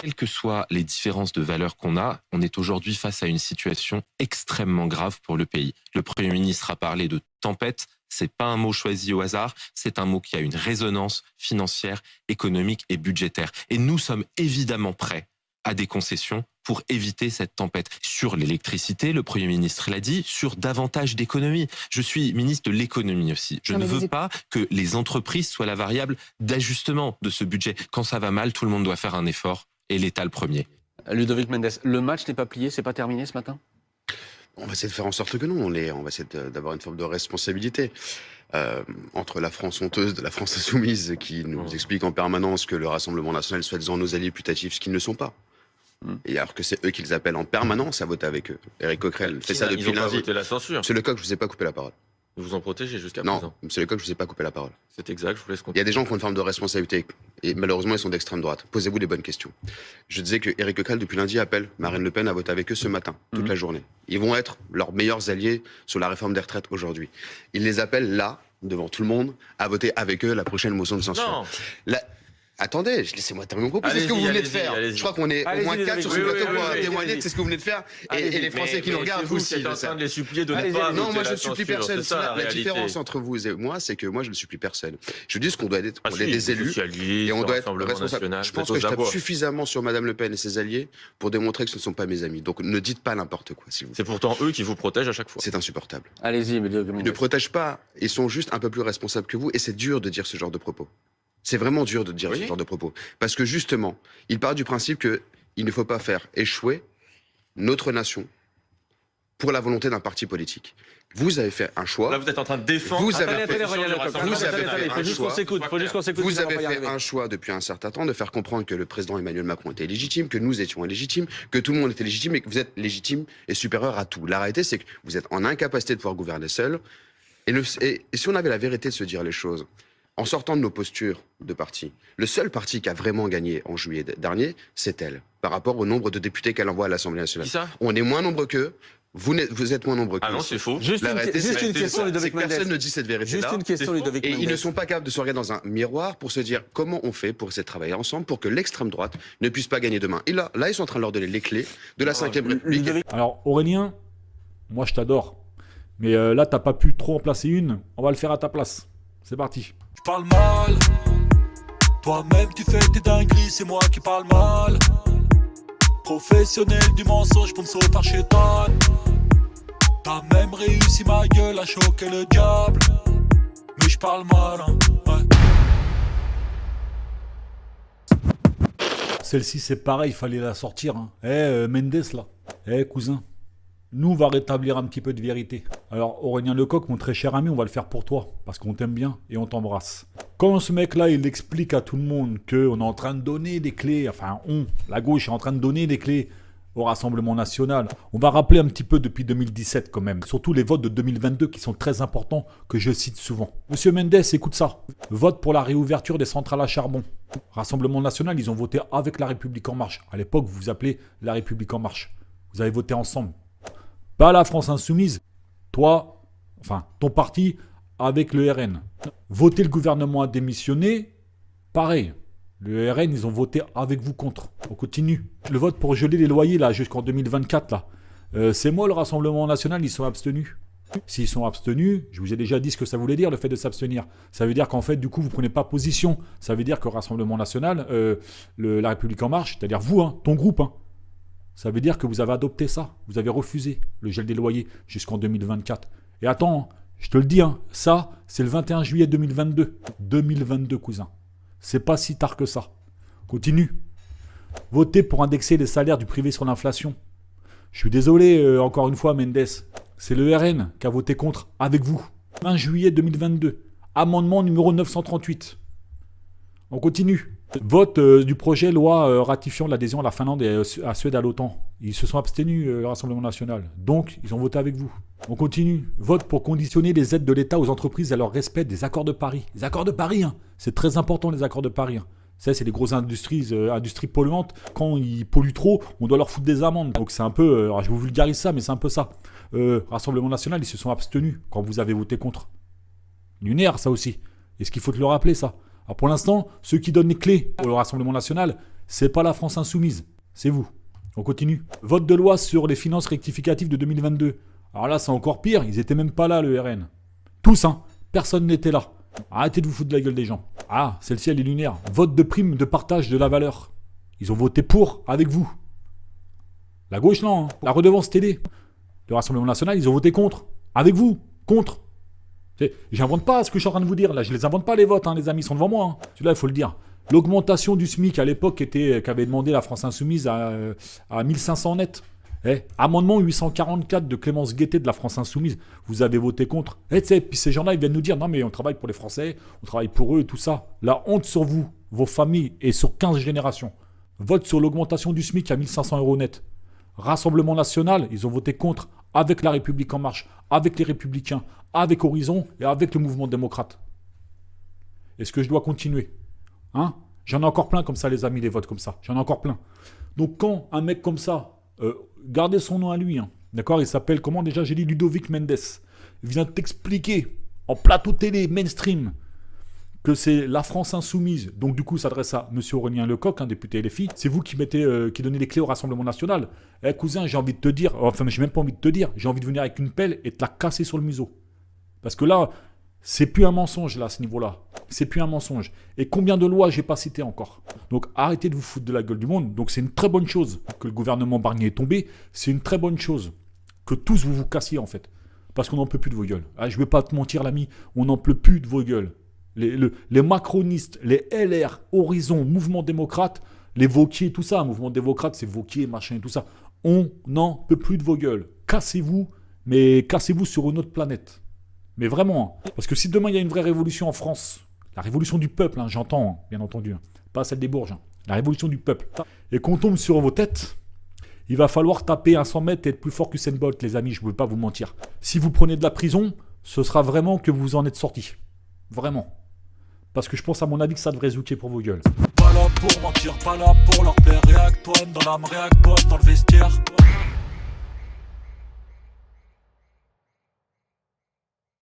Quelles que soient les différences de valeurs qu'on a, on est aujourd'hui face à une situation extrêmement grave pour le pays. Le Premier ministre a parlé de tempête. C'est pas un mot choisi au hasard, c'est un mot qui a une résonance financière, économique et budgétaire. Et nous sommes évidemment prêts à des concessions pour éviter cette tempête. Sur l'électricité, le Premier ministre l'a dit, sur davantage d'économie. Je suis ministre de l'économie aussi. Je ne veux pas que les entreprises soient la variable d'ajustement de ce budget. Quand ça va mal, tout le monde doit faire un effort, et l'État le premier. Ludovic Mendes, le match n'est pas plié, c'est pas terminé ce matin? On va essayer de faire en sorte que non, on va essayer d'avoir une forme de responsabilité. Entre la France honteuse de la France insoumise qui nous explique en permanence que le Rassemblement national soit disant nos alliés putatifs, ce qu'ils ne sont pas. Et alors que c'est eux qu'ils appellent en permanence à voter avec eux. Éric Coquerel fait ça depuis lundi. Ils n'ont pas voté la censure. Monsieur Lecoq, je vous ai pas coupé la parole. Vous en protégez jusqu'à Non, présent. monsieur Lecoq, je vous ai pas coupé la parole. C'est exact, je vous laisse Il y continuer. a des gens qui ont une forme de responsabilité. Et malheureusement, ils sont d'extrême droite. Posez-vous les bonnes questions. Je disais que Éric Coquerel, depuis lundi, appelle Marine Le Pen à voter avec eux ce matin, toute la journée. Ils vont être leurs meilleurs alliés sur la réforme des retraites aujourd'hui. Il les appelle là, devant tout le monde, à voter avec eux la prochaine motion de censure. Non. Attendez, laissez-moi terminer mon propos. C'est ce que vous venez de faire. Je crois qu'on est au moins 4 sur ce plateau pour témoigner que c'est ce que vous venez de faire. Et les Français qui nous regardent aussi. Vous êtes en train de les supplier de ne pas non, voter moi je la ne supplie censure. personne. C'est ça, La différence entre vous et moi, c'est que moi je ne supplie personne. Je dis ce qu'on doit être, on est si, des élus socialistes, et on doit être Rassemblement responsable. national, Je pense vous que êtes je aux tape abois. suffisamment sur Madame Le Pen et ses alliés pour démontrer que ce ne sont pas mes amis. Donc ne dites pas n'importe quoi, s'il vous plaît. C'est pourtant eux qui vous protègent à chaque fois. C'est insupportable. Allez-y, Ludovic Ils ne Mendes. protègent pas, ils sont juste un peu plus responsables que vous et c'est dur de dire ce genre de propos. C'est vraiment dur de dire ce genre de propos. Parce que justement, il part du principe qu'il ne faut pas faire échouer notre nation pour la volonté d'un parti politique. Vous avez fait un choix. Là, vous êtes en train de défendre. Vous avez fait- Il faut juste qu'on s'écoute. Vous avez fait un choix depuis un certain temps de faire comprendre que le président Emmanuel Macron était légitime, que nous étions illégitimes, que tout le monde était légitime et que vous êtes légitime et supérieur à tout. La réalité, c'est que vous êtes en incapacité de pouvoir gouverner seul. Et si on avait la vérité de se dire les choses, en sortant de nos postures de parti, le seul parti qui a vraiment gagné en juillet dernier, c'est elle, par rapport au nombre de députés qu'elle envoie à l'Assemblée nationale. Qui ça? On est moins nombreux qu'eux, vous êtes moins nombreux qu'eux. Ah non, c'est faux. Juste La réalité, une c'est question, c'est Ludovic que personne Mendes. ne dit cette vérité-là. Juste une question, C'est Ludovic Et Mendes. ils ne sont pas capables de se regarder dans un miroir pour se dire comment on fait pour essayer de travailler ensemble pour que l'extrême droite ne puisse pas gagner demain. Et là, ils sont en train de leur donner les clés de la 5e République. Ludovic- Alors Aurélien, moi je t'adore. Mais là, t'as pas pu trop en placer une. On va le faire à ta place. C'est parti. Tu parles mal. Toi-même tu fais tes dingueries, c'est moi qui parle mal. Professionnel du mensonge, sponsor par Chétan. T'as même réussi ma gueule à choquer le diable. Mais je parle mal, hein. Ouais. Celle-ci, c'est pareil, il fallait la sortir. Hein. Mendes, là. Cousin. Nous, on va rétablir un petit peu de vérité. Alors, Aurélien Lecoq, mon très cher ami, on va le faire pour toi. Parce qu'on t'aime bien et on t'embrasse. Quand ce mec-là, il explique à tout le monde qu'on est en train de donner des clés, enfin, la gauche est en train de donner des clés au Rassemblement national. On va rappeler un petit peu depuis 2017 quand même. Surtout les votes de 2022 qui sont très importants, que je cite souvent. Monsieur Mendes, écoute ça. Vote pour la réouverture des centrales à charbon. Rassemblement national, ils ont voté avec La République En Marche. À l'époque, vous vous appelez La République En Marche. Vous avez voté ensemble. Pas la France Insoumise. Toi, enfin, ton parti avec le RN. Voter le gouvernement à démissionner, pareil. Le RN, ils ont voté avec vous contre. On continue. Le vote pour geler les loyers, là, jusqu'en 2024, là. C'est moi, le Rassemblement national, ils sont abstenus. S'ils sont abstenus, je vous ai déjà dit ce que ça voulait dire, le fait de s'abstenir. Ça veut dire qu'en fait, du coup, vous ne prenez pas position. Ça veut dire que le Rassemblement national, La République En Marche, c'est-à-dire vous, hein, ton groupe, hein, ça veut dire que vous avez adopté ça. Vous avez refusé le gel des loyers jusqu'en 2024. Et attends, hein, je te le dis, hein, ça, c'est le 21 juillet 2022. 2022, cousin. C'est pas si tard que ça. Continue. Votez pour indexer les salaires du privé sur l'inflation. Je suis désolé, encore une fois, Mendes. C'est le RN qui a voté contre avec vous. 20 juillet 2022. Amendement numéro 938. On continue. Vote du projet loi ratifiant l'adhésion à la Finlande et à Suède à l'OTAN. Ils se sont abstenus, le Rassemblement national. Donc, ils ont voté avec vous. On continue. Vote pour conditionner les aides de l'État aux entreprises à leur respect des accords de Paris. Les accords de Paris, hein. C'est très important, les accords de Paris. Hein. Ça, c'est les grosses industries polluantes. Quand ils polluent trop, on doit leur foutre des amendes. Donc, c'est un peu... je vous vulgarise ça, mais c'est un peu ça. Rassemblement national, ils se sont abstenus quand vous avez voté contre. Lunaire, ça aussi. Est-ce qu'il faut te le rappeler, ça? Alors pour l'instant, ceux qui donnent les clés au Rassemblement national, c'est pas la France insoumise, c'est vous. On continue. Vote de loi sur les finances rectificatives de 2022. Alors là, c'est encore pire, ils étaient même pas là, le RN. Tous, hein. Personne n'était là. Arrêtez de vous foutre de la gueule des gens. Ah, celle-ci, elle est lunaire. Vote de prime de partage de la valeur. Ils ont voté pour avec vous. La gauche, non. Hein. La redevance télé. Le Rassemblement National, ils ont voté contre. Avec vous. Contre. J'invente pas ce que je suis en train de vous dire. Là, je les invente pas les votes, hein, les amis. Ils sont devant moi. Hein. Celui-là, il faut le dire. L'augmentation du SMIC à l'époque qu'avait demandé la France Insoumise à 1500 net. Amendement 844 de Clémence Guettet de la France Insoumise. Vous avez voté contre. Puis ces gens-là, ils viennent nous dire non, mais on travaille pour les Français, on travaille pour eux et tout ça. La honte sur vous, vos familles et sur 15 générations. Vote sur l'augmentation du SMIC à 1500 € net. Rassemblement national, ils ont voté contre avec La République En Marche, avec les Républicains, avec Horizon et avec le mouvement démocrate. Est-ce que je dois continuer? Hein? J'en ai encore plein comme ça, les amis, les votes comme ça. J'en ai encore plein. Donc quand un mec comme ça, gardez son nom à lui, hein, d'accord? Il s'appelle, comment déjà? J'ai dit Ludovic Mendes. Il vient t'expliquer en plateau télé, mainstream, que c'est la France insoumise. Donc du coup, ça s'adresse à M. Aurélien Lecoq, hein, député LFI. C'est vous qui donnez les clés au Rassemblement National. Cousin, j'ai envie de te dire, enfin, j'ai même pas envie de te dire, j'ai envie de venir avec une pelle et de te la casser sur le museau. Parce que là, c'est plus un mensonge, là, à ce niveau-là. C'est plus un mensonge. Et combien de lois j'ai pas citées encore? Donc arrêtez de vous foutre de la gueule du monde. Donc c'est une très bonne chose que le gouvernement Barnier est tombé. C'est une très bonne chose que tous vous cassiez, en fait. Parce qu'on n'en peut plus de vos gueules. Ah, je ne vais pas te mentir, l'ami, on n'en peut plus de vos gueules. Les macronistes, les LR, Horizon, Mouvement démocrate, les Vauquier, tout ça. Mouvement démocrate, c'est Vauquier, machin et tout ça. On n'en peut plus de vos gueules. Cassez-vous, mais cassez-vous sur une autre planète. Mais vraiment, hein. Parce que si demain il y a une vraie révolution en France, la révolution du peuple, hein, j'entends, hein, bien entendu, hein, pas celle des bourges, hein, la révolution du peuple, et qu'on tombe sur vos têtes, il va falloir taper un 100 mètres et être plus fort que Usain Bolt, les amis, je ne veux pas vous mentir. Si vous prenez de la prison, ce sera vraiment que vous en êtes sortis. Vraiment. Parce que je pense à mon avis que ça devrait zouker pour vos gueules. Pas là pour mentir, pas là pour leur plaire. Réac-toi dans l'âme, réac-toi dans le vestiaire.